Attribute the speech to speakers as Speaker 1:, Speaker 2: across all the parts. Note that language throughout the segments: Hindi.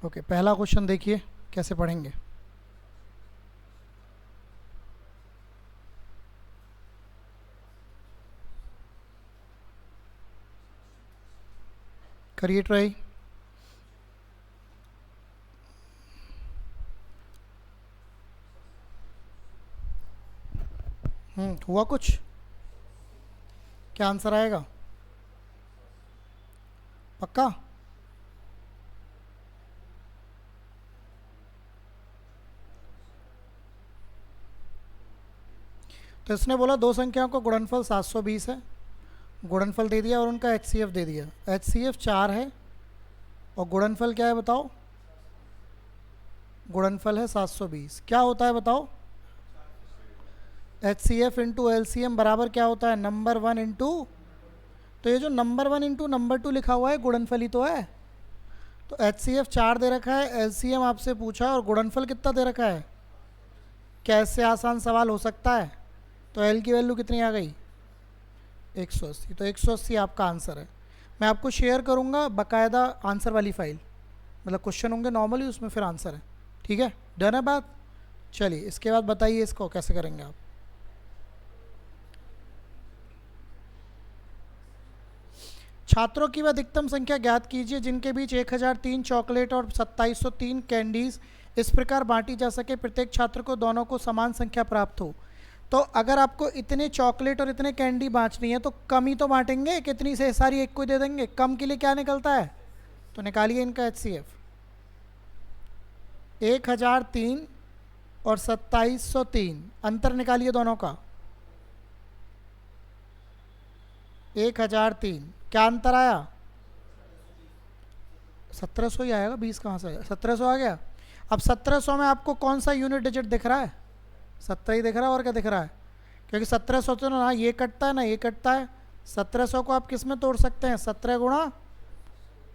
Speaker 1: ओके, पहला क्वेश्चन देखिए कैसे पढ़ेंगे। करिए ट्राई। हुआ कुछ? क्या आंसर आएगा? पक्का? तो इसने बोला दो संख्याओं का गुणनफल 720 है, गुणनफल दे दिया और उनका एचसीएफ दे दिया। एचसीएफ 4 है और गुणनफल क्या है बताओ? गुणनफल है 720। क्या होता है बताओ? H C F into L C M बराबर क्या होता है? नंबर वन इंटू, तो ये जो number one into number two लिखा हुआ है गुणनफल ही तो है। तो एच सी एफ 4 दे रखा है, एल सी एम आपसे पूछा और गुणनफल कितना दे रखा है? कैसे आसान सवाल हो सकता है? तो एल की वैल्यू कितनी आ गई? 180। तो 180 आपका आंसर है। मैं आपको शेयर करूँगा बाकायदा आंसर वाली फाइल, मतलब क्वेश्चन होंगे नॉर्मली, उसमें फिर आंसर है। ठीक है, डन है बात? चलिए इसके बाद बताइए इसको कैसे करेंगे आप। छात्रों की वह अधिकतम संख्या ज्ञात कीजिए जिनके बीच 1003 चॉकलेट और 2703 कैंडीज इस प्रकार बांटी जा सके प्रत्येक छात्र को दोनों को समान संख्या प्राप्त हो। तो अगर आपको इतने चॉकलेट और इतने कैंडी बांटनी है तो कम ही तो बांटेंगे, कितनी से सारी एक को दे देंगे। कम के लिए क्या निकलता है? तो निकालिए इनका एच सी एफ। 1003 और 2703 अंतर निकालिए दोनों का। 1003 क्या अंतर आया? 1700 ही आएगा, 20 कहाँ से आया? 1700 आ गया। अब 1700 में आपको कौन सा यूनिट डिजिट दिख रहा है? 17 ही दिख रहा है, और क्या दिख रहा है? क्योंकि 1700 तो ना ये कटता है ना ये कटता है। 1700 को आप किस में तोड़ सकते हैं? 17 गुणा,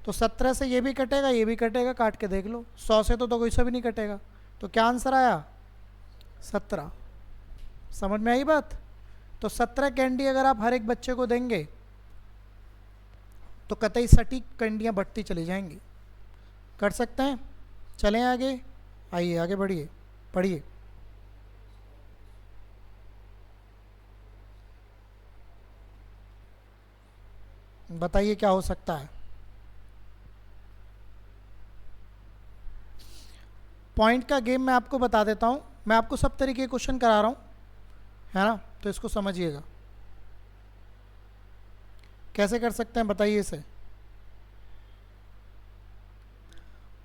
Speaker 1: तो 17 से ये भी कटेगा ये भी कटेगा, काट के देख लो। 100 से तो कोई सा भी नहीं कटेगा। तो क्या आंसर आया? 17। समझ में आई बात? तो 17 कैंडी अगर आप हर एक बच्चे को देंगे तो कतई सटीक कैंडियाँ बढ़ती चली जाएंगी। कर सकते हैं? चलें आगे, आइए आगे बढ़िए, पढ़िए। बताइए क्या हो सकता है। पॉइंट का गेम मैं आपको बता देता हूँ, मैं आपको सब तरीके के क्वेश्चन करा रहा हूँ, है ना? तो इसको समझिएगा कैसे कर सकते हैं, बताइए इसे।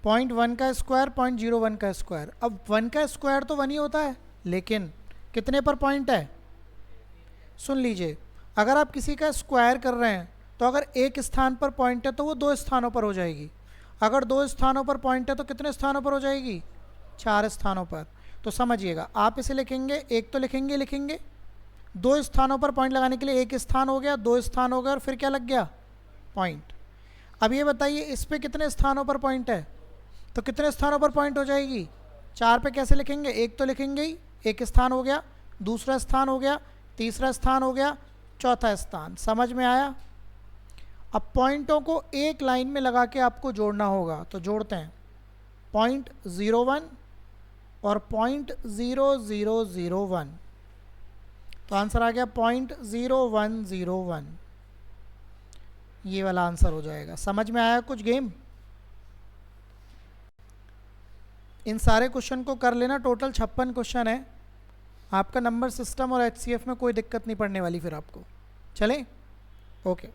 Speaker 1: 0.1 का स्क्वायर 0.01 का स्क्वायर। अब 1 का स्क्वायर तो 1 ही होता है, लेकिन कितने पर पॉइंट है? सुन लीजिए, अगर आप किसी का स्क्वायर कर रहे हैं तो अगर एक स्थान पर पॉइंट है तो वो 2 स्थानों पर हो जाएगी। अगर 2 स्थानों पर पॉइंट है तो कितने स्थानों पर हो जाएगी? 4 स्थानों पर। तो समझिएगा, आप इसे लिखेंगे, एक तो लिखेंगे लिखेंगे 2 स्थानों पर पॉइंट लगाने के लिए एक स्थान हो गया, 2 स्थान हो गया और फिर क्या लग गया? पॉइंट। अब ये बताइए इस पे कितने स्थानों पर पॉइंट है? तो कितने स्थानों पर पॉइंट हो जाएगी? 4 पे कैसे लिखेंगे? एक तो लिखेंगे ही, एक स्थान हो गया, दूसरा स्थान हो गया, तीसरा स्थान हो गया, चौथा स्थान। समझ में आया? अब पॉइंटों को एक लाइन में लगा के आपको जोड़ना होगा, तो जोड़ते हैं। 0.01 और 0.0001, तो आंसर आ गया 0.0101। ये वाला आंसर हो जाएगा। समझ में आया कुछ गेम? इन सारे क्वेश्चन को कर लेना, टोटल 56 क्वेश्चन है। आपका नंबर सिस्टम और एचसीएफ में कोई दिक्कत नहीं पड़ने वाली फिर आपको। चलें? ओके,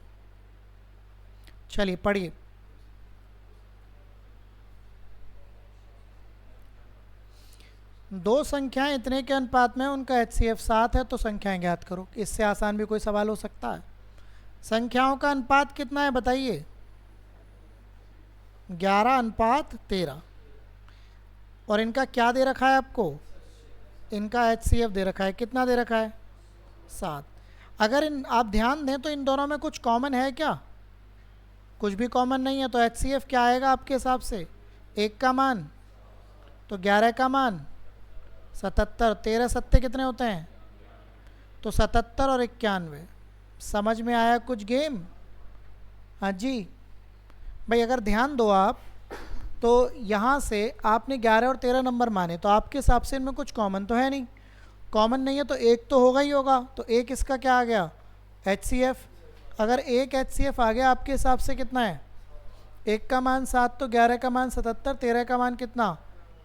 Speaker 1: चलिए पढ़िए। दो संख्याएं इतने के अनुपात में उनका एचसीएफ 7 है तो संख्याएं ज्ञात करो। इससे आसान भी कोई सवाल हो सकता है? संख्याओं का अनुपात कितना है बताइए? 11:13। और इनका क्या दे रखा है आपको? इनका एचसीएफ दे रखा है। कितना दे रखा है? 7। अगर इन आप ध्यान दें तो इन दोनों में कुछ कॉमन है क्या? कुछ भी कॉमन नहीं है। तो एचसीएफ क्या आएगा आपके हिसाब से? 1 का मान, तो 11 का मान 77। 13 सत्ते कितने होते हैं? तो 77 और 91। समझ में आया कुछ गेम? हाँ जी भाई, अगर ध्यान दो आप तो यहाँ से आपने 11 और 13 नंबर माने, तो आपके हिसाब से इनमें कुछ कॉमन तो है नहीं, कॉमन नहीं है तो एक तो होगा ही होगा, तो एक इसका क्या आ गया, HCF। अगर एक HCF आ गया आपके हिसाब से कितना है, एक का मान 7 तो 11 का मान 77, 13 का मान कितना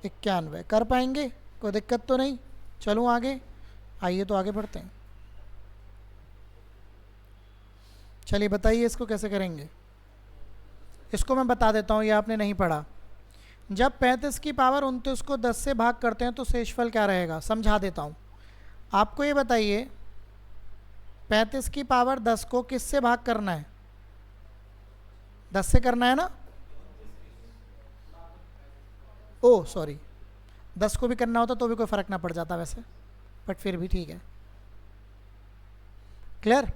Speaker 1: 91। कर पाएंगे, कोई दिक्कत तो नहीं। चलूँ आगे, आइए तो आगे बढ़ते हैं। चलिए बताइए इसको कैसे करेंगे। इसको मैं बता देता हूँ, ये आपने नहीं पढ़ा। जब 35 की पावर 29 को 10 से भाग करते हैं तो शेषफल क्या रहेगा, समझा देता हूँ आपको। ये बताइए 35 की पावर 10 को किस से भाग करना है, 10 से करना है ना। ओ सॉरी, 10 को भी करना होता तो भी कोई फ़र्क ना पड़ जाता वैसे, बट फिर भी ठीक है। क्लियर।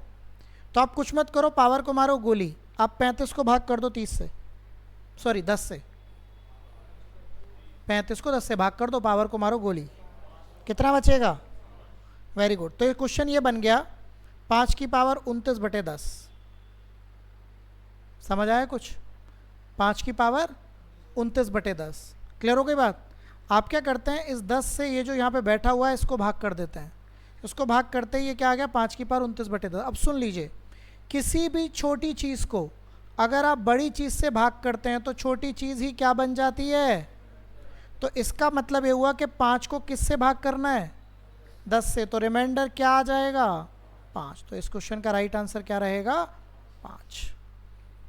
Speaker 1: तो आप कुछ मत करो, पावर को मारो गोली। आप 35 को भाग कर दो 30 से, सॉरी 10 से। 35 को 10 से भाग कर दो, पावर को मारो गोली, कितना बचेगा। Very good. तो ये क्वेश्चन ये बन गया 5 की पावर 29/10। समझ आया कुछ, 5 की पावर 29/10। क्लियर हो गई बात। आप क्या करते हैं, इस 10 से ये जो यहाँ पे बैठा हुआ है इसको भाग कर देते हैं। इसको भाग करते ही ये क्या आ गया, 5 की पावर 29/10। अब सुन लीजिए, किसी भी छोटी चीज़ को अगर आप बड़ी चीज़ से भाग करते हैं तो छोटी चीज़ ही क्या बन जाती है। तो इसका मतलब ये हुआ कि 5 को किस से भाग करना है, 10 से, तो रिमाइंडर क्या आ जाएगा 5। तो इस क्वेश्चन का राइट आंसर क्या रहेगा 5।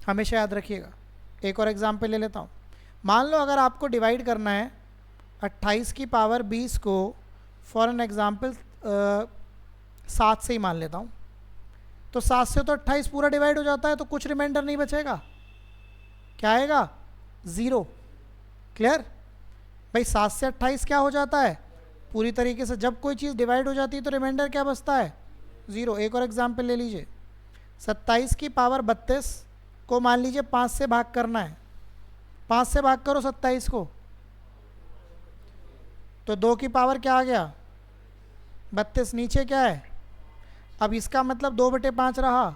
Speaker 1: हमेशा याद रखिएगा। एक और एग्जाम्पल ले लेता हूँ। मान लो अगर आपको डिवाइड करना है 28 की पावर 20 को, फॉर एन एग्जाम्पल 7 से ही मान लेता हूँ, तो 7 से तो 28 पूरा डिवाइड हो जाता है, तो कुछ रिमाइंडर नहीं बचेगा, क्या आएगा 0। क्लियर भाई, 7 से 28 क्या हो जाता है पूरी तरीके से, जब कोई चीज़ डिवाइड हो जाती है तो रिमाइंडर क्या बचता है 0। एक और एग्जाम्पल ले लीजिए, 27 की पावर 32 को मान लीजिए 5 से भाग करना है। 5 से भाग करो 27 को, तो 2 की पावर क्या आ गया 32, नीचे क्या है। अब इसका मतलब 2/5 रहा,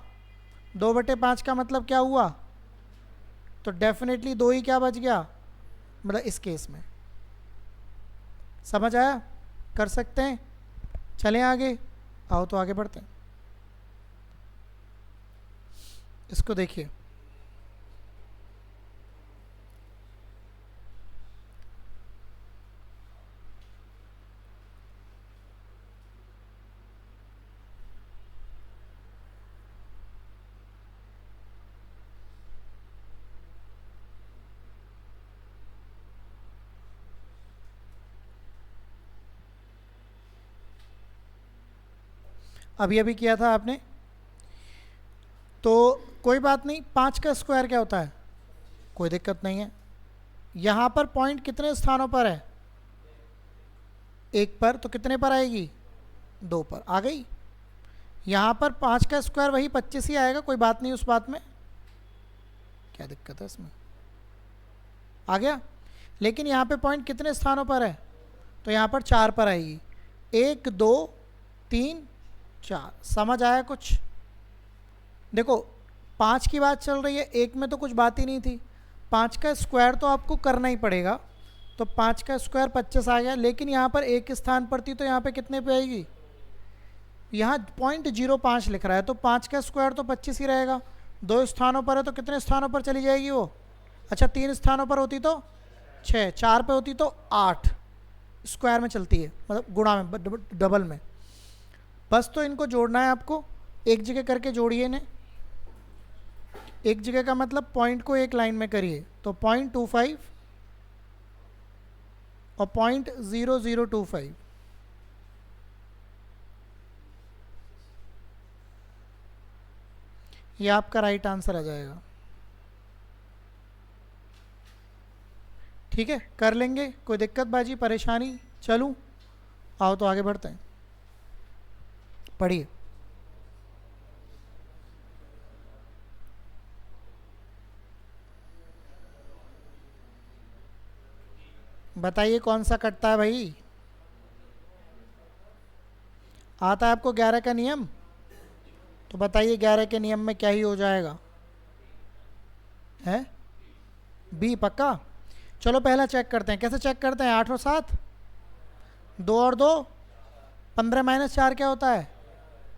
Speaker 1: 2/5 का मतलब क्या हुआ, तो डेफिनेटली 2 ही क्या बच गया, मतलब इस केस में। समझ आया, कर सकते हैं। चलें आगे, आओ तो आगे बढ़ते हैं। इसको देखिए, अभी अभी किया था आपने, तो कोई बात नहीं। 5 का स्क्वायर क्या होता है, कोई दिक्कत नहीं है। यहाँ पर पॉइंट कितने स्थानों पर है, 1 पर, तो कितने पर आएगी 2 पर आ गई। यहाँ पर 5 का स्क्वायर वही 25 ही आएगा, कोई बात नहीं उस बात में, क्या दिक्कत है इसमें, आ गया। लेकिन यहाँ पे पॉइंट कितने स्थानों पर है, तो यहाँ पर 4 पर आएगी, 1 2 3 4। समझ आया कुछ। देखो 5 की बात चल रही है, 1 में तो कुछ बात ही नहीं थी। 5 का स्क्वायर तो आपको करना ही पड़ेगा, तो 5 का स्क्वायर 25 आ गया। लेकिन यहाँ पर एक स्थान पर थी, तो यहाँ पे कितने पे आएगी, यहाँ 0.05 लिख रहा है, तो 5 का स्क्वायर तो 25 ही रहेगा। 2 स्थानों पर है तो कितने स्थानों पर चली जाएगी वो, अच्छा 3 स्थानों पर होती तो 6, 4 पे होती तो 8, स्क्वायर में चलती है, मतलब गुणा में, डबल में। बस तो इनको जोड़ना है आपको, एक जगह करके जोड़िए इन्हें। एक जगह का मतलब पॉइंट को एक लाइन में करिए, तो 0.25 और 0.0025। ये आपका राइट आंसर आ जाएगा। ठीक है, कर लेंगे, कोई दिक्कत बाजी परेशानी। चलूँ, आओ तो आगे बढ़ते हैं, पढ़िए। बताइए कौन सा कटता है भाई, आता है आपको 11 का नियम, तो बताइए 11 के नियम में क्या ही हो जाएगा, है बी पक्का। चलो पहला चेक करते हैं। कैसे चेक करते हैं? 8 और 7, 2 और 2, 15 माइनस 4 क्या होता है?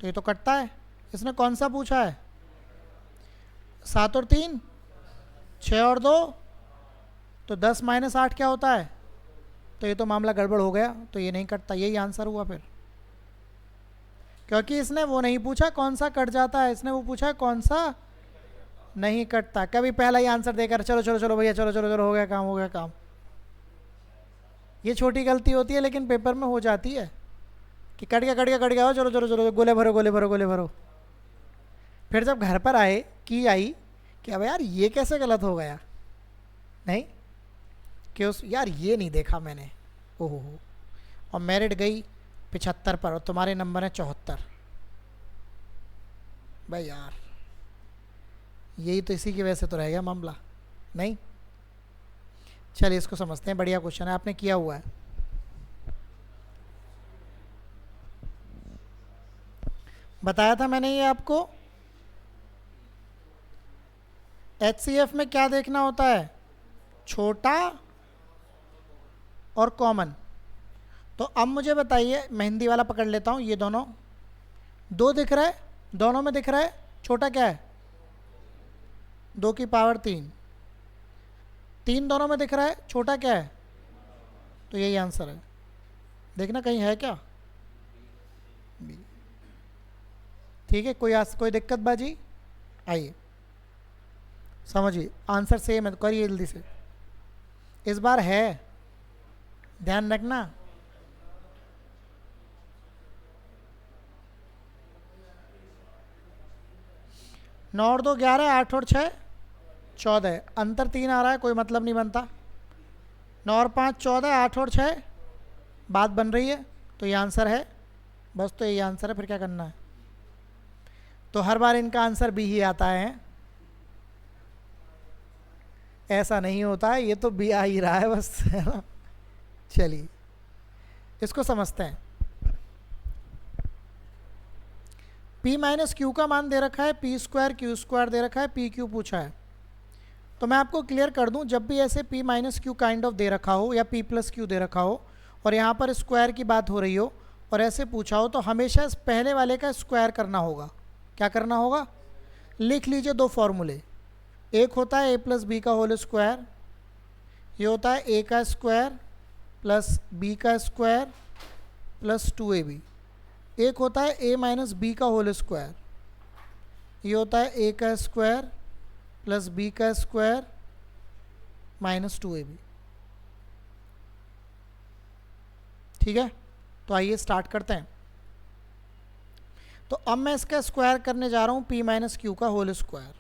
Speaker 1: तो ये तो कटता है। इसने कौन सा पूछा है? 7 और 3, 6 और 2, तो 10 माइनस 8 क्या होता है? तो ये तो मामला गड़बड़ हो गया, तो ये नहीं कटता। यही आंसर हुआ फिर, क्योंकि इसने वो नहीं पूछा कौन सा कट जाता है, इसने वो पूछा कौन सा नहीं कटता। कभी पहला ही आंसर देकर चलो चलो चलो भैया, चलो चलो चलो, हो गया काम, हो गया काम। ये छोटी गलती होती है लेकिन पेपर में हो जाती है कि कट गया कट गया कट गया, हो चलो चलो चलो, गोले भरो गोले भरो गोले भरो। फिर जब घर पर आए की आई कि अब यार ये कैसे गलत हो गया, नहीं कि उस यार ये नहीं देखा मैंने, ओहो हो, और मेरिट गई 75 पर और तुम्हारे नंबर है 74। भाई यार यही तो, इसी की वजह से तो रह गया मामला, नहीं? चलिए इसको समझते हैं। बढ़िया क्वेश्चन है, आपने किया हुआ है। बताया था मैंने ये आपको। HCF में क्या देखना होता है? छोटा और कॉमन। तो अब मुझे बताइए, मेहंदी वाला पकड़ लेता हूँ, ये दोनों 2 दिख रहा है, दोनों में दिख रहा है छोटा क्या है? 2 की पावर 3। 3 दोनों में दिख रहा है, छोटा क्या है? तो यही आंसर है। देखना कहीं है क्या? बी। ठीक है, कोई दिक्कत बाजी? आइए समझिए, आंसर सेम है, करिए जल्दी से। इस बार है, ध्यान रखना। नौ और 2 11, 8 और 6 14, अंतर 3 आ रहा है, कोई मतलब नहीं बनता। 9 और 5 14, 8 और 6 बात बन रही है, तो ये आंसर है। बस तो ये आंसर है, फिर क्या करना है? तो हर बार इनका आंसर बी ही आता है, ऐसा नहीं होता है, ये तो बी आ ही रहा है बस, है ना? चलिए इसको समझते हैं। P माइनस क्यू का मान दे रखा है, पी स्क्वायर क्यू स्क्वायर दे रखा है, पी क्यू पूछा है। तो मैं आपको क्लियर कर दूं, जब भी ऐसे P minus Q kind of दे रखा हो या P प्लस क्यू दे रखा हो और यहाँ पर स्क्वायर की बात हो रही हो और ऐसे पूछा हो, तो हमेशा इस पहले वाले का स्क्वायर करना होगा। क्या करना होगा? लिख लीजिए 2 फॉर्मूले। एक होता है a प्लस बी का होल स्क्वायर, ये होता है a का स्क्वायर प्लस b का स्क्वायर प्लस 2ab। एक होता है a माइनस बी का होल स्क्वायर, ये होता है a का स्क्वायर प्लस b का स्क्वायर माइनस 2ab। ठीक है, तो आइए स्टार्ट करते हैं। तो अब मैं इसका स्क्वायर करने जा रहा हूँ p माइनस क्यू का होल स्क्वायर।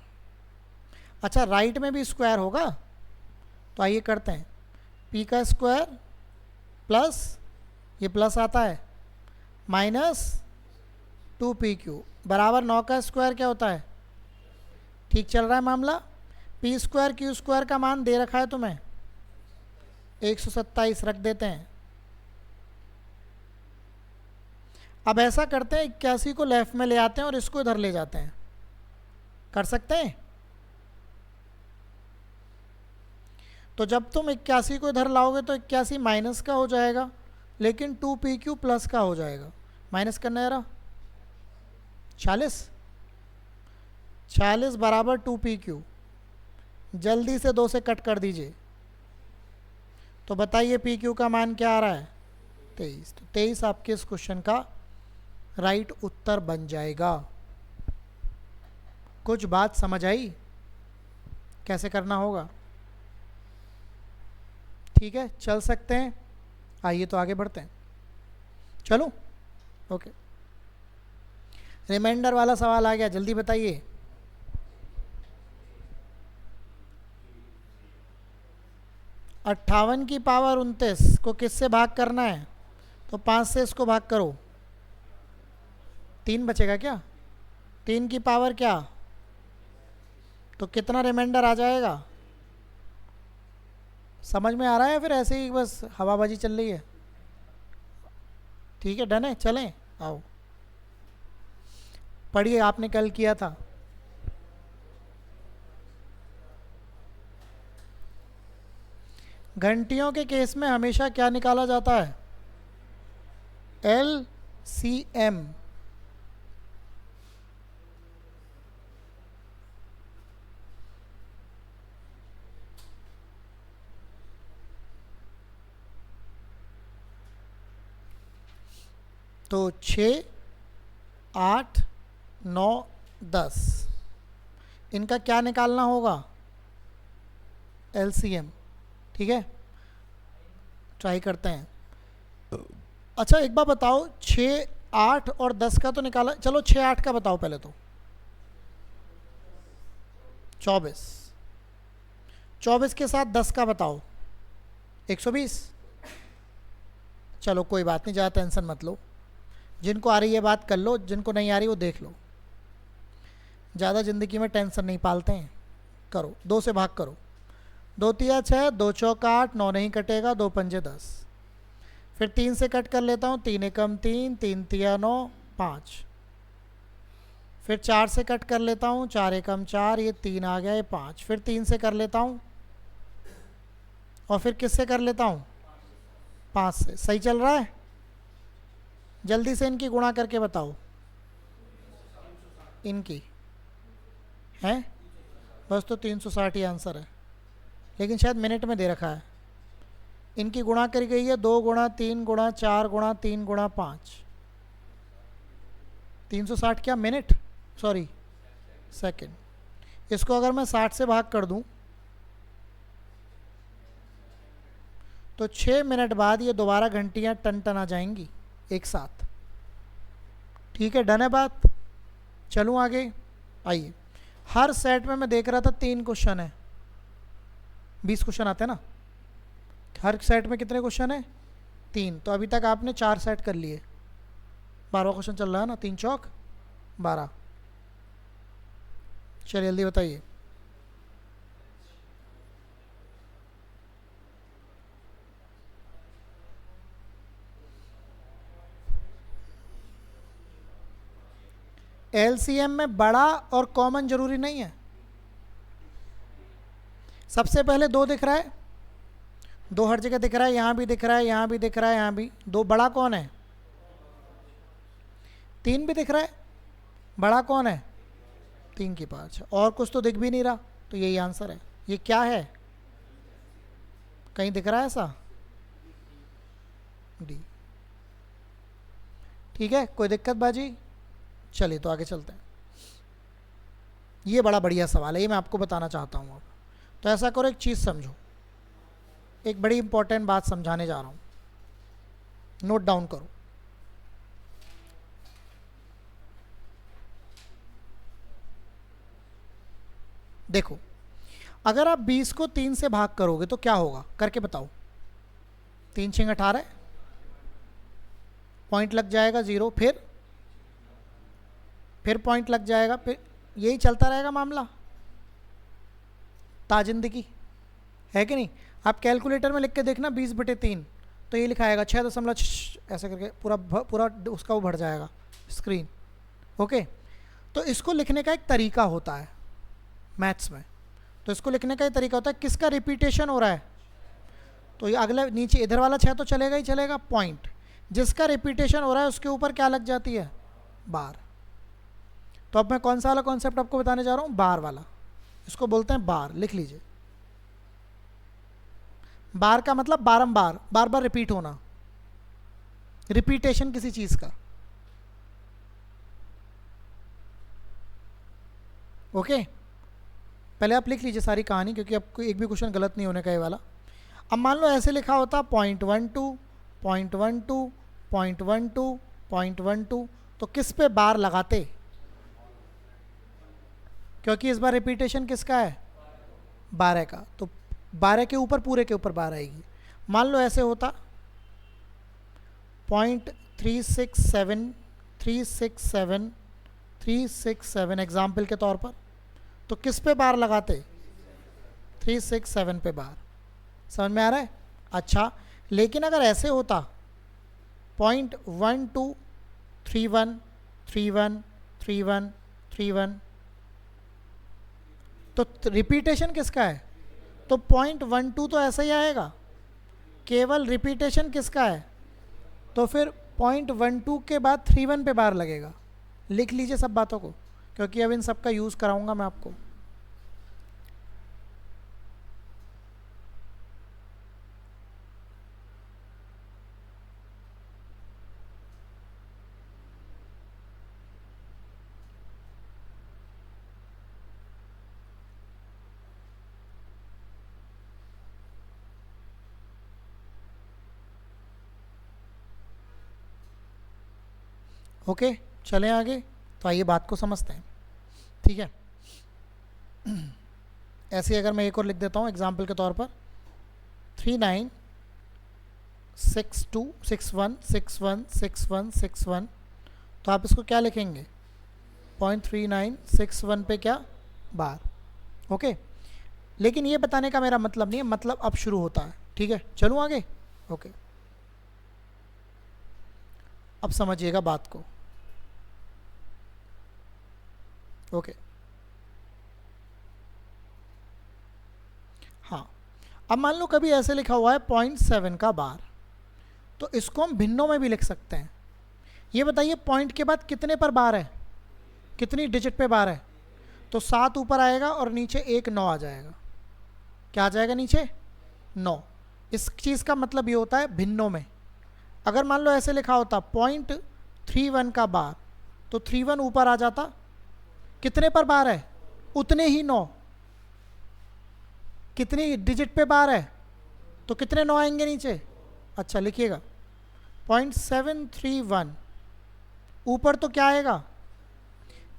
Speaker 1: अच्छा, राइट में भी स्क्वायर होगा, तो आइए करते हैं। p का स्क्वायर प्लस, ये प्लस आता है, माइनस 2pq बराबर 9 का स्क्वायर क्या होता है? ठीक चल रहा है मामला। पी स्क्वायर क्यू स्क्वायर का मान दे रखा है तुम्हें 127, रख देते हैं। अब ऐसा करते हैं, 81 को लेफ्ट में ले आते हैं और इसको इधर ले जाते हैं। कर सकते हैं? तो जब तुम 81 को इधर लाओगे तो 81 माइनस का हो जाएगा, लेकिन 2pq प्लस का हो जाएगा। माइनस करना है रहा 40 बराबर 2pq। जल्दी से 2 से कट कर दीजिए। तो बताइए pq का मान क्या आ रहा है? 23। तो 23 आपके इस क्वेश्चन का राइट उत्तर बन जाएगा। कुछ बात समझ आई कैसे करना होगा? ठीक है, चल सकते हैं। आइए तो आगे बढ़ते हैं। चलो ओके, रिमाइंडर वाला सवाल आ गया, जल्दी बताइए। अट्ठावन की पावर 29 को किससे भाग करना है? तो 5 से इसको भाग करो, 3 बचेगा क्या? 3 की पावर क्या, तो कितना रिमाइंडर आ जाएगा? समझ में आ रहा है? फिर ऐसे ही बस हवाबाजी चल रही है? ठीक है, डन है, चलें। आओ पढ़िए, आपने कल किया था। घंटियों के केस में हमेशा क्या निकाला जाता है? LCM। तो 6, 8, 9, 10 इनका क्या निकालना होगा? LCM। ठीक है, ट्राई करते हैं। अच्छा एक बार बताओ, 6, 8 और 10 का तो निकाला, चलो 6, 8 का बताओ पहले तो। 24। 24 के साथ 10 का बताओ। 120। चलो कोई बात नहीं, ज़्यादा टेंशन मत लो, जिनको आ रही है बात कर लो, जिनको नहीं आ रही वो देख लो। ज़्यादा ज़िंदगी में टेंशन नहीं पालते हैं। करो, 2 से भाग करो। 2 तिया 6, 2 चौका 8, 9 नहीं कटेगा, 2 पंजे 10। फिर 3 से कट कर लेता हूँ, 3 एकम 3, 3 तिया 9, 5। फिर 4 से कट कर लेता हूँ, 4 एकम 4, ये 3 आ गया, ये 5। फिर 3 से कर लेता हूँ, और फिर किससे कर लेता हूँ? 5 से। सही चल रहा है? जल्दी से इनकी गुणा करके बताओ। इनकी है बस, तो 360 ही आंसर है, लेकिन शायद मिनट में दे रखा है। इनकी गुणा करी गई है 2 गुणा 3 गुणा 4 गुणा 3 गुणा 5। 360 क्या मिनट, सॉरी सेकंड। इसको अगर मैं 60 से भाग कर दूं तो 6 मिनट बाद ये दोबारा घंटियां टन टन आ जाएंगी एक साथ। ठीक है, डन है बात। चलूं आगे। आइए, हर सेट में मैं देख रहा था 3 क्वेश्चन है। 20 क्वेश्चन आते हैं ना, हर सेट में कितने क्वेश्चन है? 3। तो अभी तक आपने 4 सेट कर लिए। 12वां क्वेश्चन चल रहा है ना, 3 चौक 12। चलिए जल्दी बताइए। LCM में बड़ा और कॉमन जरूरी नहीं है। सबसे पहले 2 दिख रहा है, 2 हर जगह दिख रहा है, यहाँ भी दिख रहा है, यहाँ भी दिख रहा है, यहाँ भी 2। बड़ा कौन है? 3 भी दिख रहा है, बड़ा कौन है? 3 के पास। और कुछ तो दिख भी नहीं रहा, तो यही आंसर है। ये क्या है? कहीं दिख रहा है ऐसा? डी। ठीक है, कोई दिक्कत बाजी? चलिए तो आगे चलते हैं। ये बड़ा बढ़िया सवाल है, ये मैं आपको बताना चाहता हूँ अब। तो ऐसा करो, एक चीज़ समझो, एक बड़ी इंपॉर्टेंट बात समझाने जा रहा हूँ, नोट डाउन करो। देखो, अगर आप 20 को 3 से भाग करोगे तो क्या होगा, करके बताओ। 3 6 18, पॉइंट लग जाएगा 0, फिर पॉइंट लग जाएगा, फिर यही चलता रहेगा मामला ताजिंदगी, है कि नहीं? आप कैलकुलेटर में लिख के देखना 20/3, तो ये लिखा आएगा 6 ऐसे करके पूरा उसका वो भर जाएगा स्क्रीन। ओके, तो इसको लिखने का एक तरीका होता है मैथ्स में। तो इसको लिखने का एक तरीका होता है, किसका रिपीटेशन हो रहा है, तो ये अगला नीचे इधर वाला 6 तो चलेगा ही चलेगा, पॉइंट जिसका रिपीटेशन हो रहा है उसके ऊपर क्या लग जाती है? बार। तो अब मैं कौन सा वाला कॉन्सेप्ट आपको बताने जा रहा हूँ? बार वाला। इसको बोलते हैं बार, लिख लीजिए। बार का मतलब बारंबार, बार बार रिपीट होना, रिपीटेशन किसी चीज का। ओके, पहले आप लिख लीजिए सारी कहानी, क्योंकि आपको एक भी क्वेश्चन गलत नहीं होने का ये वाला। अब मान लो ऐसे लिखा होता 0.12 0.12 0.12 0.12, तो किस पे बार लगाते? क्योंकि इस बार रिपीटेशन किसका है? 12 का, तो 12 के ऊपर पूरे के ऊपर बार आएगी। मान लो ऐसे होता 0.367 367 367 एग्जाम्पल के तौर पर, तो किस पे बार लगाते? 367 पे बार। समझ में आ रहा है? अच्छा, लेकिन अगर ऐसे होता 0.1231 31 31 31, तो रिपीटेशन किसका है? तो 0.12 तो ऐसा ही आएगा, केवल रिपीटेशन किसका है, तो फिर 0.12 के बाद 31 पे बार लगेगा। लिख लीजिए सब बातों को, क्योंकि अब इन सब का यूज़ कराऊंगा मैं आपको। ओके, चलें आगे। तो आइए बात को समझते हैं, ठीक है। ऐसे अगर मैं एक और लिख देता हूँ एग्जाम्पल के तौर पर 396261616161, तो आप इसको क्या लिखेंगे 0.3961 पे क्या बार। ओके, लेकिन ये बताने का मेरा मतलब नहीं है, मतलब अब शुरू होता है, ठीक है। चलूँ आगे। ओके, अब समझिएगा बात को। ओके, हाँ, अब मान लो कभी ऐसे लिखा हुआ है 0.7 का बार, तो इसको हम भिन्नों में भी लिख सकते हैं। ये बताइए पॉइंट के बाद कितने पर बार है, कितनी डिजिट पे बार है, तो 7 ऊपर आएगा और नीचे एक 9 आ जाएगा। क्या आ जाएगा नीचे 9। इस चीज़ का मतलब ये होता है भिन्नों में। अगर मान लो ऐसे लिखा होता 0.31 का बार, तो 31 ऊपर आ जाता, कितने पर बार है उतने ही 9। कितनी डिजिट पे बार है, तो कितने 9 आएंगे नीचे। अच्छा लिखिएगा 0.731 ऊपर तो क्या आएगा,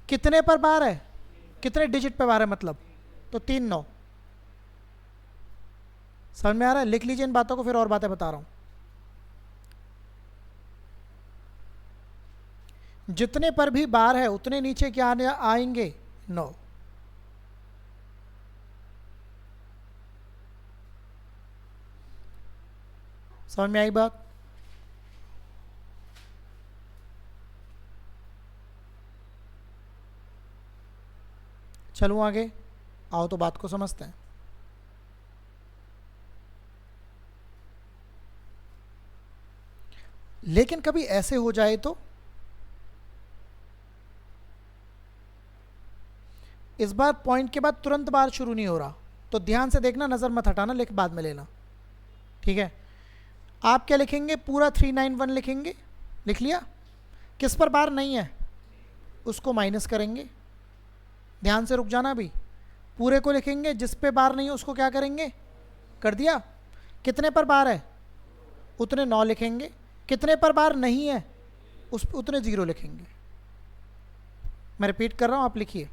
Speaker 1: कितने पर बार है, कितने डिजिट पे बार है मतलब, तो 3 9। समझ में आ रहा है। लिख लीजिए इन बातों को, फिर और बातें बता रहा हूं। जितने पर भी बार है उतने नीचे क्या आएंगे 9। समझ में आई बात। चलूं आगे, आओ तो बात को समझते हैं। लेकिन कभी ऐसे हो जाए तो इस बार पॉइंट के बाद तुरंत बार शुरू नहीं हो रहा, तो ध्यान से देखना, नज़र मत हटाना, लिख बाद में लेना, ठीक है। आप क्या लिखेंगे, पूरा 391 लिखेंगे। लिख लिया। किस पर बार नहीं है उसको माइनस करेंगे। ध्यान से रुक जाना अभी। पूरे को लिखेंगे, जिस पे बार नहीं है उसको क्या करेंगे, कर दिया। कितने पर बार है उतने 9 लिखेंगे, कितने पर बार नहीं है उस उतने 0 लिखेंगे। मैं रिपीट कर रहा हूँ, आप लिखिए।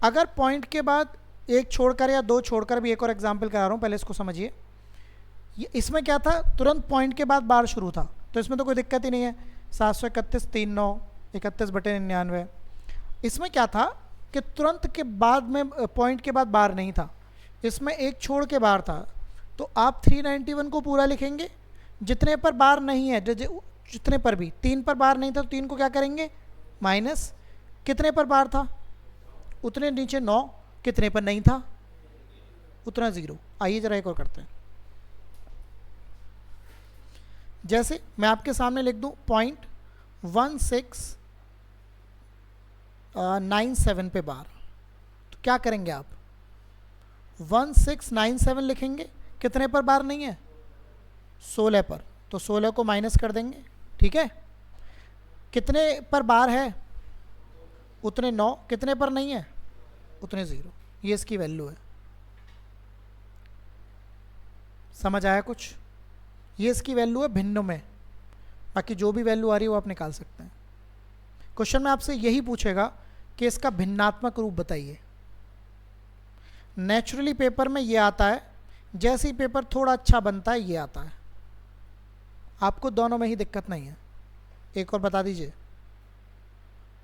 Speaker 1: अगर पॉइंट के बाद एक छोड़कर या 2 छोड़कर, भी एक और एग्जाम्पल करा रहा हूँ, पहले इसको समझिए। इसमें क्या था, तुरंत पॉइंट के बाद बार शुरू था, तो इसमें तो कोई दिक्कत ही नहीं है। 731 3 9 31/99। इसमें क्या था कि तुरंत के बाद में पॉइंट के बाद बार नहीं था, इसमें एक छोड़ के बार था, तो आप 391 को पूरा लिखेंगे। जितने पर बार नहीं है, जितने पर भी 3 पर बार नहीं था, तो 3 को क्या करेंगे माइनस, कितने पर बार था उतने नीचे 9, कितने पर नहीं था उतना 0। आइए जरा एक और करते हैं। जैसे मैं आपके सामने लिख दूं 0.1697 पे बार, तो क्या करेंगे आप 1697 लिखेंगे। कितने पर बार नहीं है 16 पर, तो 16 को माइनस कर देंगे, ठीक है। कितने पर बार है उतने 9, कितने पर नहीं है उतने 0। ये इसकी वैल्यू है। समझ आया कुछ। ये इसकी वैल्यू है भिन्नों में, बाकी जो भी वैल्यू आ रही है वो आप निकाल सकते हैं। क्वेश्चन में आपसे यही पूछेगा कि इसका भिन्नात्मक रूप बताइए। नेचुरली पेपर में ये आता है, जैसे ही पेपर थोड़ा अच्छा बनता है ये आता है। आपको दोनों में ही दिक्कत नहीं है। एक और बता दीजिए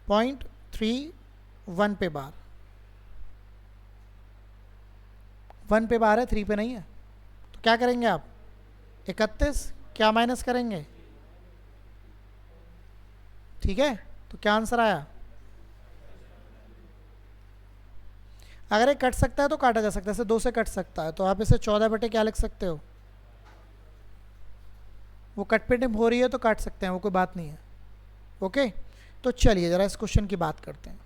Speaker 1: 0.31 पे बार, 1 पे बार है 3 पे नहीं है, तो क्या करेंगे आप 31 क्या माइनस करेंगे, ठीक है। तो क्या आंसर आया। अगर ये कट सकता है तो काटा जा सकता है, इसे 2 से कट सकता है, तो आप इसे 14 बटे क्या लिख सकते हो वो कट पिटिंग हो रही है तो काट सकते हैं, वो कोई बात नहीं है। ओके, तो चलिए ज़रा इस क्वेश्चन की बात करते हैं।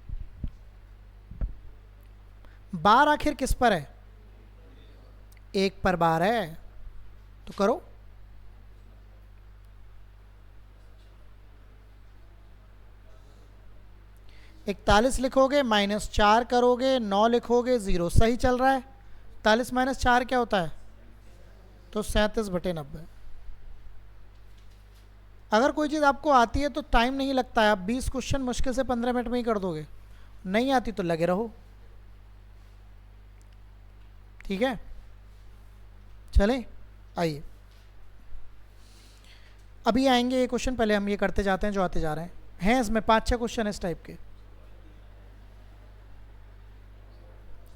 Speaker 1: बार आखिर किस पर है? 1 पर बार है, तो करो। इकतालीस लिखोगे, -4 करोगे, 9 लिखोगे, 0। सही चल रहा है। 41 - 4 क्या होता है? तो 37/90। अगर कोई चीज़ आपको आती है तो टाइम नहीं लगता है, आप 20 क्वेश्चन मुश्किल से 15 मिनट में ही कर दोगे। नहीं आती तो लगे रहो। ठीक है, चलें, आइए अभी आएंगे ये क्वेश्चन, पहले हम ये करते जाते हैं जो आते जा रहे हैं इसमें 5-6 क्वेश्चन इस टाइप के।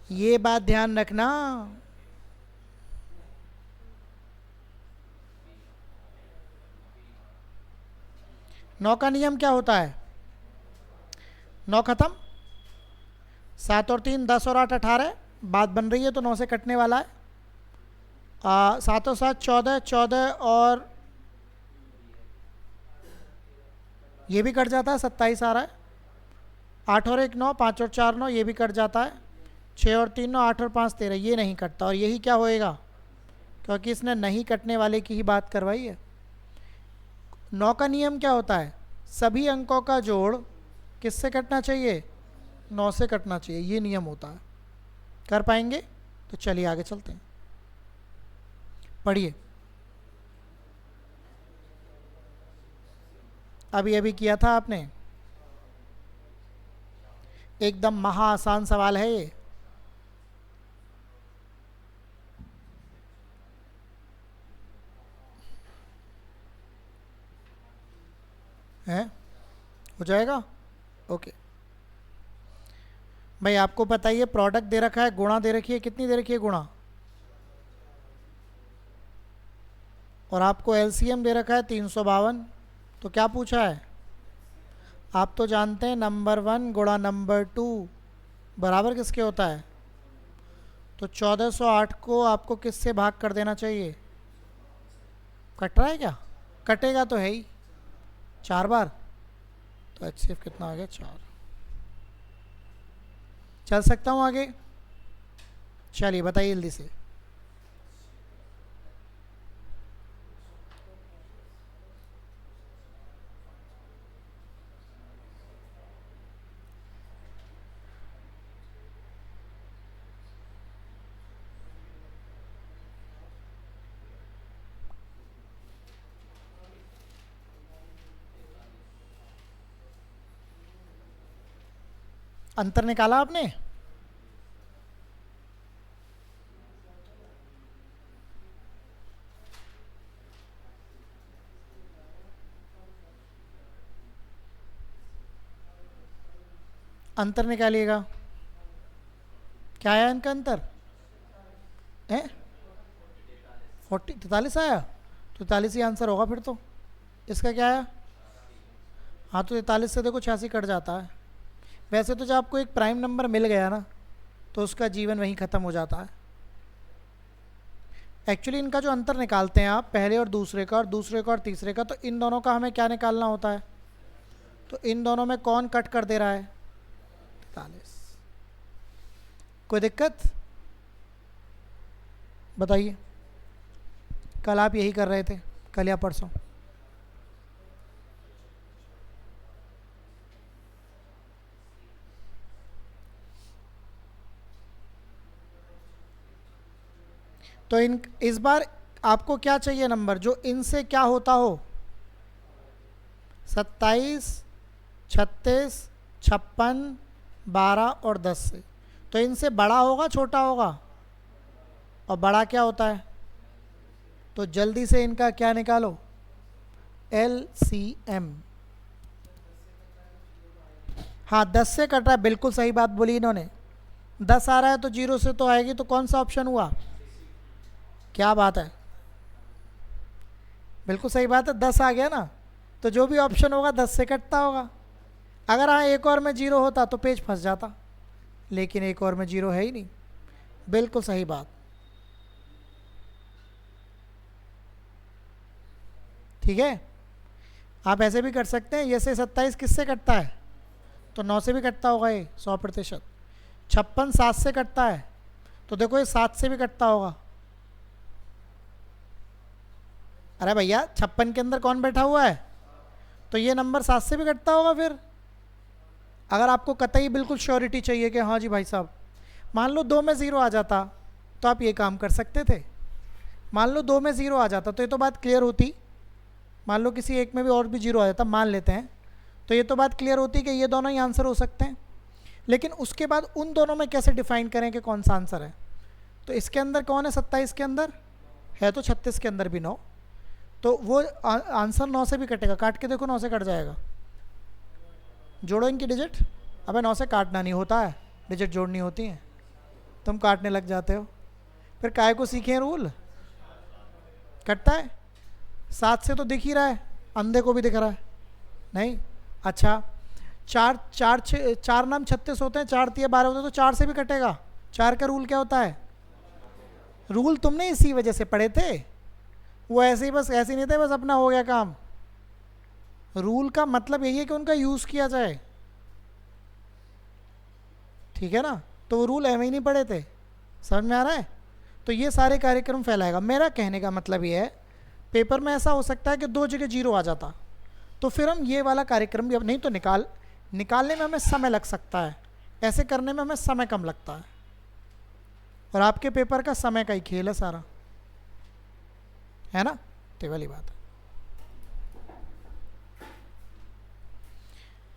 Speaker 1: ये बात ध्यान रखना, नौ का नियम क्या होता है? 9 खत्म, 7 और 3 10 और 8 18, बात बन रही है तो 9 से कटने वाला है। 7 और 7 14, 14 और ये भी कट जाता है, 27 आ रहा है। 8 और 1 9, 5 और 4 9, ये भी कट जाता है। 6 और 3 9, 8 और 5 13, ये नहीं कटता, और यही क्या होएगा, क्योंकि इसने नहीं कटने वाले की ही बात करवाई है। 9 का नियम क्या होता है? सभी अंकों का जोड़ किससे कटना चाहिए? 9 से कटना चाहिए, ये नियम होता है। कर पाएंगे? तो चलिए आगे चलते हैं, पढ़िए। अभी अभी किया था आपने, एकदम महा आसान सवाल है ये। है, हो जाएगा। ओके भाई, आपको पता ही है प्रोडक्ट दे रखा है, गुणा दे रखी है, कितनी दे रखी है गुणा, और आपको एलसीएम दे रखा है 352। तो क्या पूछा है? आप तो जानते हैं नंबर 1 गुणा नंबर 2 बराबर किसके होता है? तो 1408 को आपको किससे भाग कर देना चाहिए? कट रहा है क्या? कटेगा तो है ही 4 बार, तो एचसीएफ कितना आ गया? 4। चल सकता हूँ आगे? चलिए बताइए जल्दी से। अंतर निकाला आपने? अंतर निकालिएगा, क्या आया इनका अंतर? है 43 आया, तो 43 ही आंसर होगा फिर तो। इसका क्या आया? हाँ, तो 43 से देखो 86 कट जाता है। वैसे तो जब आपको एक प्राइम नंबर मिल गया ना, तो उसका जीवन वहीं ख़त्म हो जाता है। एक्चुअली इनका जो अंतर निकालते हैं आप, पहले और दूसरे का, और दूसरे का और तीसरे का, तो इन दोनों का हमें क्या निकालना होता है? तो इन दोनों में कौन कट कर दे रहा है? 43। कोई दिक्कत बताइए? कल आप यही कर रहे थे, कल या परसों। तो इस बार आपको क्या चाहिए नंबर जो इनसे क्या होता हो? 27, 36, 56, 12 और 10 से। तो इनसे बड़ा होगा छोटा होगा? और बड़ा क्या होता है? तो जल्दी से इनका क्या निकालो? LCM। हाँ, 10 से कट रहा है, बिल्कुल सही बात बोली इन्होंने। 10 आ रहा है तो 0 से तो आएगी, तो कौन सा ऑप्शन हुआ? क्या बात है, बिल्कुल सही बात है, 10 आ गया ना, तो जो भी ऑप्शन होगा 10 से कटता होगा। अगर हाँ एक और में 0 होता तो पेज फंस जाता, लेकिन एक और में 0 है ही नहीं। बिल्कुल सही बात, ठीक है, आप ऐसे भी कर सकते हैं, ये से 27 किससे कटता है, तो 9 से भी कटता होगा ये 100%। 56 7 से कटता है, तो देखो ये 7 से भी कटता होगा। अरे भैया 56 के अंदर कौन बैठा हुआ है, तो ये नंबर 7 से भी कटता होगा। फिर अगर आपको कतई बिल्कुल श्योरिटी चाहिए कि हाँ जी भाई साहब, मान लो 2 में 0 आ जाता तो आप ये काम कर सकते थे। मान लो 2 में 0 आ जाता तो ये तो बात क्लियर होती। मान लो किसी एक में भी और भी 0 आ जाता, मान लेते हैं, तो ये तो बात क्लियर होती कि ये दोनों ही आंसर हो सकते हैं। लेकिन उसके बाद उन दोनों में कैसे डिफाइन करें कि कौन सा आंसर है। तो इसके अंदर कौन है, 27 के अंदर है, तो 36 के अंदर भी 9, तो वो आंसर 9 से भी कटेगा। काट के देखो 9 से कट जाएगा। जोड़ो इनकी डिजिट। अबे 9 से काटना नहीं होता है, डिजिट जोड़नी होती हैं, तुम काटने लग जाते हो। फिर काय को सीखे रूल, कटता है। 7 से तो दिख ही रहा है, अंधे को भी दिख रहा है नहीं। अच्छा, 4 नाम 36 होते हैं, 4 तिया 12 होते हैं, तो 4 से भी कटेगा। 4 का रूल क्या होता है, रूल तुमने इसी वजह से पढ़े थे, वो ऐसे ही बस ऐसे नहीं थे बस अपना हो गया काम। रूल का मतलब यही है कि उनका यूज़ किया जाए, ठीक है ना। तो वो रूल एवं ही नहीं पढ़े थे, समझ में आ रहा है। तो ये सारे कार्यक्रम फैलाएगा। मेरा कहने का मतलब ये है, पेपर में ऐसा हो सकता है कि 2 जगह 0 आ जाता, तो फिर हम ये वाला कार्यक्रम भी अब नहीं, तो निकालने में हमें समय लग सकता है, ऐसे करने में हमें समय कम लगता है। और आपके पेपर का समय का ही खेल है सारा, है ना, तो वाली बात है।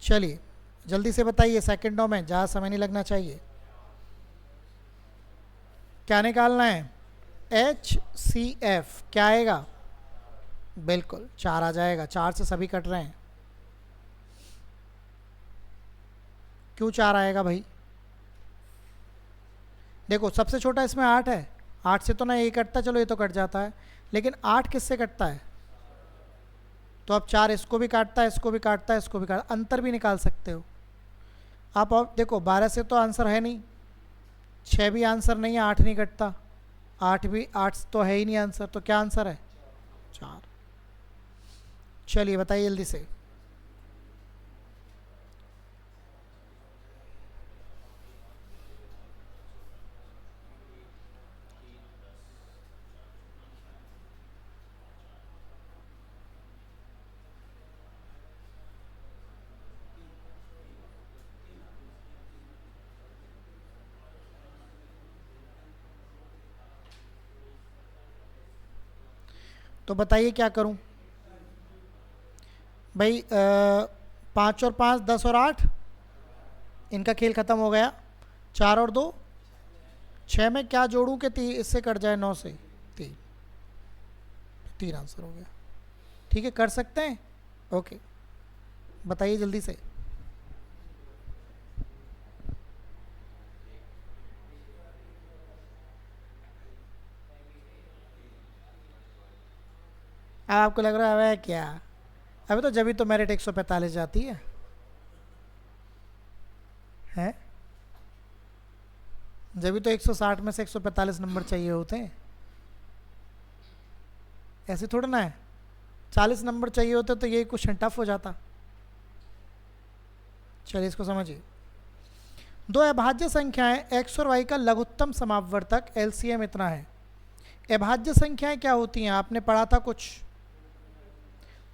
Speaker 1: चलिए जल्दी से बताइए, सेकंडों में, ज़्यादा समय नहीं लगना चाहिए। क्या निकालना है, HCF क्या आएगा, बिल्कुल 4 आ जाएगा। 4 से सभी कट रहे हैं। क्यों 4 आएगा भाई, देखो सबसे छोटा इसमें 8 है, 8 से तो ना ये कटता, चलो ये तो कट जाता है, लेकिन 8 किससे कटता है, तो अब 4 इसको भी काटता है, इसको भी काटता है, इसको भी काटता, अंतर भी निकाल सकते हो आप। और देखो 12 से तो आंसर है नहीं, 6 भी आंसर नहीं है, 8 नहीं कटता, 8 तो है ही नहीं आंसर, तो क्या आंसर है, 4। चलिए बताइए जल्दी से। तो बताइए क्या करूं भाई। 5 और 5 10 और 8, इनका खेल ख़त्म हो गया। 4 और 2 6 में क्या जोड़ूं कि इससे कट जाए 9 से, 3 आंसर हो गया। ठीक है, कर सकते हैं, ओके। बताइए जल्दी से। अब आपको लग रहा है क्या, अभी तो जब तो मेरिट 145 जाती है, हैं जब तो 160 में से 145 नंबर चाहिए होते हैं, ऐसे थोड़ा ना है। 40 नंबर चाहिए होते तो ये क्वेश्चन टफ हो जाता। चलिए इसको समझिए। 2 अभाज्य संख्याएं x और y का लघुत्तम समापवर्तक LCM इतना है। अभाज्य संख्याएं क्या होती हैं, आपने पढ़ा था कुछ,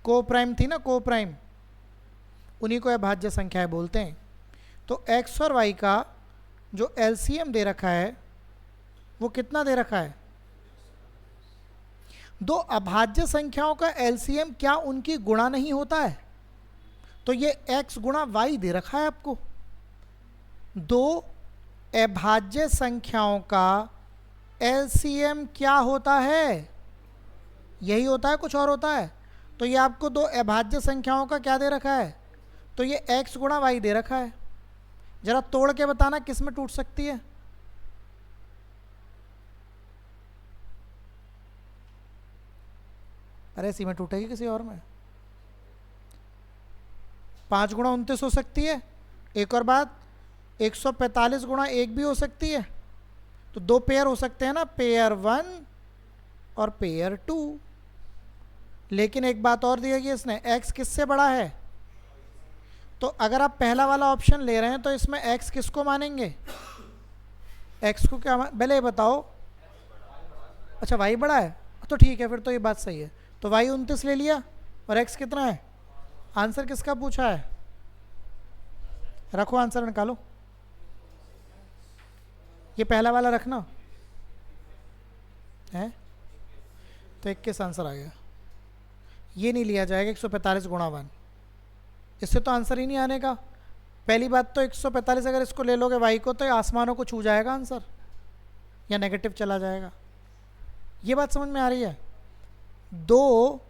Speaker 1: को प्राइम थी ना, को प्राइम, उन्हीं को अभाज्य संख्याएं बोलते हैं। तो x और y का जो LCM दे रखा है वो कितना दे रखा है, 2 अभाज्य संख्याओं का LCM क्या उनकी गुणा नहीं होता है, तो ये x गुणा y दे रखा है आपको। 2 अभाज्य संख्याओं का LCM क्या होता है, यही होता है, कुछ और होता है। तो ये आपको 2 अभाज्य संख्याओं का क्या दे रखा है, तो ये x गुणा y दे रखा है। जरा तोड़ के बताना किस में टूट सकती है, अरे इसी में टूटेगी, किसी और में। 5 गुणा 29 हो सकती है, एक और बात 145 गुणा 1 भी हो सकती है। तो 2 पेयर हो सकते हैं ना, पेयर 1 और पेयर 2। लेकिन एक बात और दी है कि इसने x किससे बड़ा है, तो अगर आप पहला वाला ऑप्शन ले रहे हैं तो इसमें x किसको मानेंगे, x को क्या पहले ये बताओ। अच्छा y बड़ा है, तो ठीक है, फिर तो ये बात सही है। तो y 29 ले लिया और x कितना है, आंसर किसका पूछा है, रखो आंसर निकालो। ये पहला वाला रखना है, तो 21 आंसर आ गया। ये नहीं लिया जाएगा 145 गुणा 1, इससे तो आंसर ही नहीं आने का। पहली बात तो 145 अगर इसको ले लोगे y को तो ये आसमानों को छू जाएगा आंसर, या नेगेटिव चला जाएगा। ये बात समझ में आ रही है। दो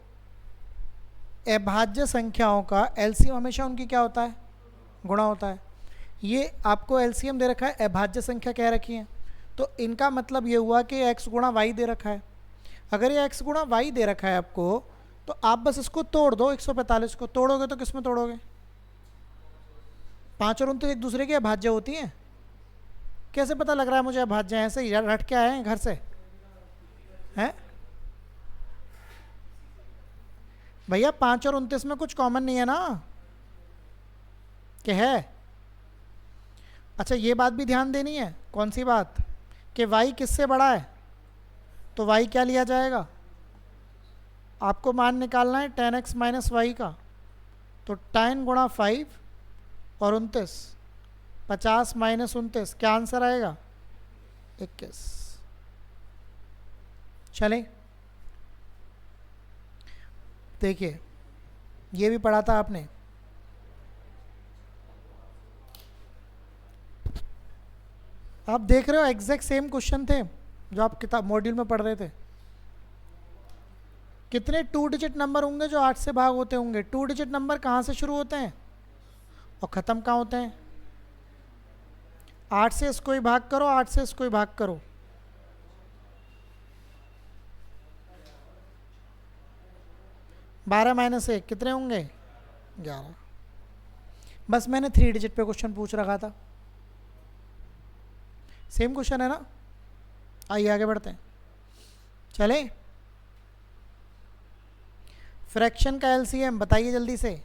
Speaker 1: अभाज्य संख्याओं का एलसीएम हमेशा उनकी क्या होता है, गुणा होता है। ये आपको एलसीएम दे रखा है, अभाज्य संख्या कह रखी है, तो इनका मतलब ये हुआ कि x गुणा वाई दे रखा है। अगर ये x गुणा वाई दे रखा है आपको, तो आप बस इसको तोड़ दो। 145 को तोड़ोगे तो किस में तोड़ोगे, 5 और 29 एक दूसरे की अभाज्य होती हैं। कैसे पता लग रहा है मुझे अभाज्य है, ऐसे ही रट के आए हैं घर से हैं भैया। 5 और 29 में कुछ कॉमन नहीं है ना, क्या है। अच्छा ये बात भी ध्यान देनी है, कौन सी बात, कि y किससे बड़ा है, तो y क्या लिया जाएगा, आपको मान निकालना है tan x माइनस वाई का, तो tan गुणा 5 और 29, 50 माइनस 29, क्या आंसर आएगा 21। चलें देखिए, ये भी पढ़ा था आपने। आप देख रहे हो एग्जैक्ट सेम क्वेश्चन थे जो आप किताब मॉड्यूल में पढ़ रहे थे। कितने 2 डिजिट नंबर होंगे जो 8 से भाग होते होंगे। 2 डिजिट नंबर कहाँ से शुरू होते हैं और ख़त्म कहाँ होते हैं। 8 से इसको ही भाग करो, 8 से इसको ही भाग करो। बारह माइनस 1 कितने होंगे 11। बस मैंने 3 डिजिट पे क्वेश्चन पूछ रखा था। सेम क्वेश्चन है ना। आइए आगे बढ़ते हैं। चले, फ्रैक्शन का एलसीएम बताइए जल्दी से।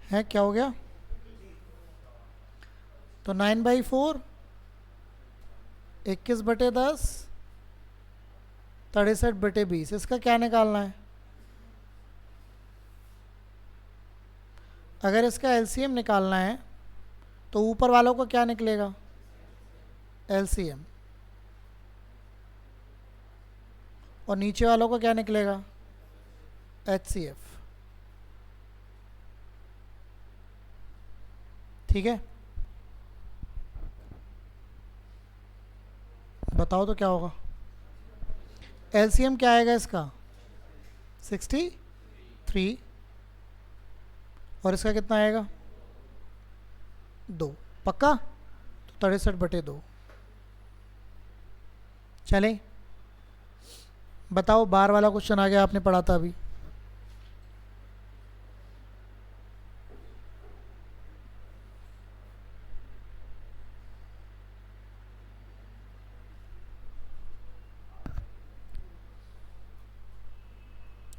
Speaker 1: है क्या हो गया, तो 9/4 21/10 63/20। इसका क्या निकालना है। अगर इसका एलसीएम निकालना है तो ऊपर वालों को क्या निकलेगा एलसीएम, और नीचे वालों को क्या निकलेगा एचसीएफ। ठीक है, बताओ तो क्या होगा। एलसीएम क्या आएगा इसका 63, और इसका कितना आएगा 2, पक्का, तो 63/2। चलें, बताओ बार वाला क्वेश्चन आ गया, आपने पढ़ा था अभी।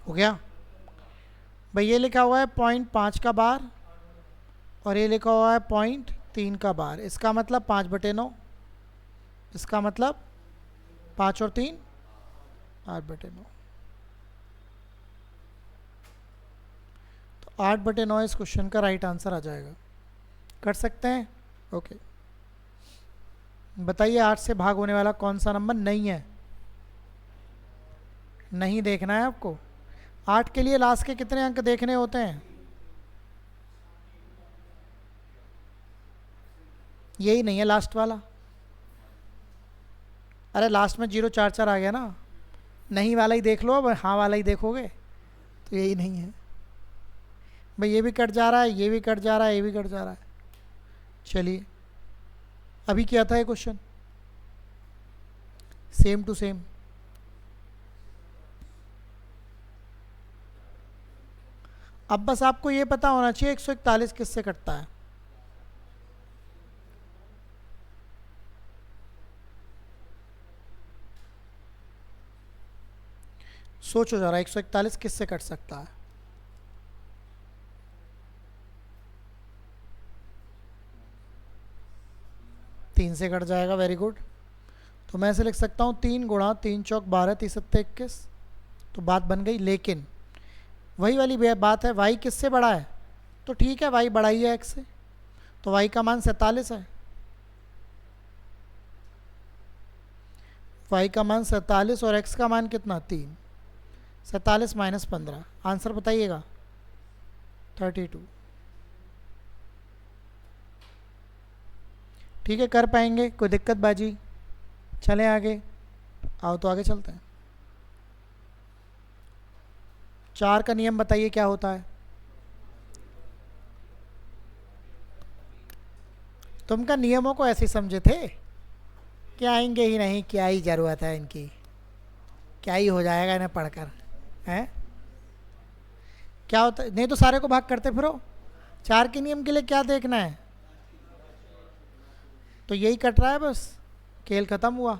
Speaker 1: हो गया भाई। ये लिखा हुआ है 0.5 का बार और ये लिखा हुआ है 0.3 का बार। इसका मतलब 5/9, इसका मतलब 5 और 3 8/9। तो 8/9 इस क्वेश्चन का राइट आंसर आ जाएगा। कर सकते हैं, ओके। बताइए 8 से भाग होने वाला कौन सा नंबर नहीं है। नहीं देखना है आपको। 8 के लिए लास्ट के कितने अंक देखने होते हैं, यही नहीं है लास्ट वाला। अरे लास्ट में 044 आ गया ना, नहीं वाला ही देख लो, अब हाँ वाला ही देखोगे तो यही नहीं है भाई। ये भी कट जा रहा है, ये भी कट जा रहा है, ये भी कट जा रहा है। चलिए अभी किया था ये क्वेश्चन, सेम टू सेम। अब बस आपको ये पता होना चाहिए 141 किससे कटता है। सोचो जरा 141 किससे कट सकता है। तीन से कट जाएगा, वेरी गुड। तो मैं ऐसे लिख सकता हूँ 3 गुणा 3 चौक 12 3 सत्ते 21। तो बात बन गई, लेकिन वही वाली बात है, y किससे बड़ा है? तो ठीक है, y बड़ा ही है x से, तो y का मान 47 है। y का मान 47 और x का मान कितना? 3। 47 माइनस 15, आंसर बताइएगा 32। ठीक है, कर पाएंगे? कोई दिक्कत बाजी? चलें आगे, आओ तो आगे चलते हैं। 4 का नियम बताइए क्या होता है? तुम का नियमों को ऐसे समझे थे कि आएंगे ही नहीं, क्या ही ज़रूरत है इनकी, क्या ही हो जाएगा इन्हें पढ़कर, हैं? क्या होता है? नहीं तो सारे को भाग करते फिरो। 4 के नियम के लिए क्या देखना है? तो यही कट रहा है बस, खेल ख़त्म हुआ।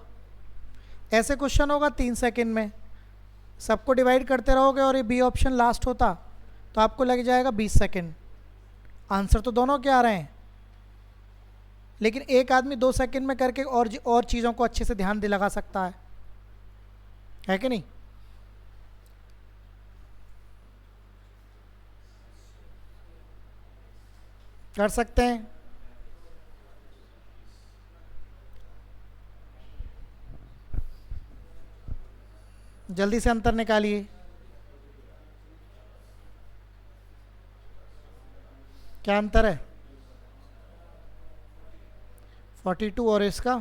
Speaker 1: ऐसे क्वेश्चन होगा 3 सेकंड में, सबको डिवाइड करते रहोगे और ये बी ऑप्शन लास्ट होता तो आपको लग जाएगा 20 सेकंड। आंसर तो दोनों के आ रहे हैं, लेकिन एक आदमी 2 सेकंड में करके और चीज़ों को अच्छे से ध्यान दिला सकता है कि नहीं? कर सकते हैं। जल्दी से अंतर निकालिए। क्या अंतर है? 42 और इसका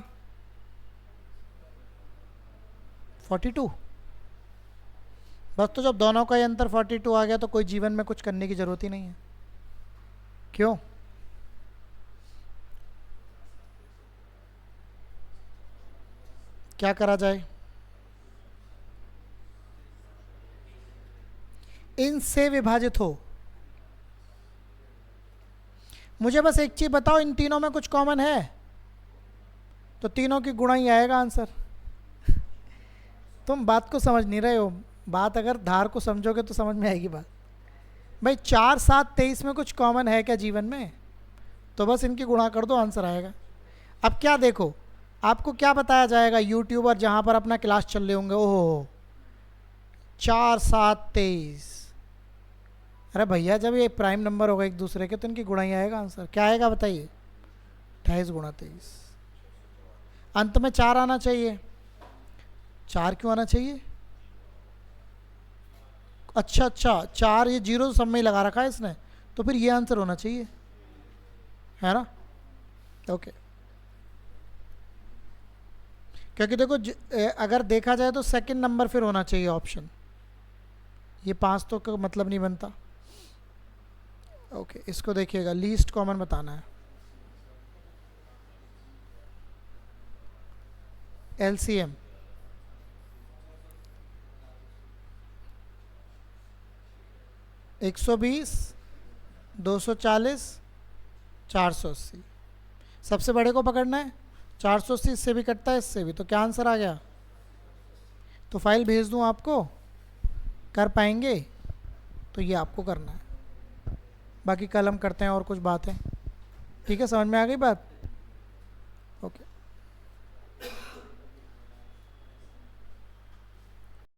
Speaker 1: 42। बस, तो जब दोनों का ही अंतर 42 आ गया तो कोई जीवन में कुछ करने की ज़रूरत ही नहीं है। क्यों? क्या करा जाए? इनसे विभाजित हो। मुझे बस एक चीज़ बताओ, इन तीनों में कुछ कॉमन है? तो तीनों की गुणा ही आएगा आंसर। तुम बात को समझ नहीं रहे हो। बात अगर धार को समझोगे तो समझ में आएगी बात। भाई 4 7 23 में कुछ कॉमन है क्या जीवन में? तो बस इनकी गुणा कर दो, आंसर आएगा। अब क्या देखो, आपको क्या बताया जाएगा? यूट्यूबर जहाँ पर अपना क्लास चल रहे होंगे, ओहो 4 7 23। अरे भैया, जब ये प्राइम नंबर होगा एक दूसरे के तो इनकी गुणा ही आएगा आंसर। क्या आएगा बताइए? 28 गुणा 23। अंत में 4 आना चाहिए। 4 क्यों आना चाहिए? अच्छा, 4 ये जीरो सब में ही लगा रखा है इसने, तो फिर ये आंसर होना चाहिए, है ना? ओके। क्योंकि देखो अगर देखा जाए तो सेकंड नंबर फिर होना चाहिए ऑप्शन। ये 5 तो का मतलब नहीं बनता। ओके, इसको देखिएगा, लीस्ट कॉमन बताना है। एलसीएम 120 240 480। सबसे बड़े को पकड़ना है। 480 इससे भी कटता है, इससे भी, तो क्या आंसर आ गया? तो फाइल भेज दूं आपको, कर पाएंगे? तो ये आपको करना है, बाकी कल हम करते हैं और कुछ बात है। ठीक है, समझ में आ गई बात?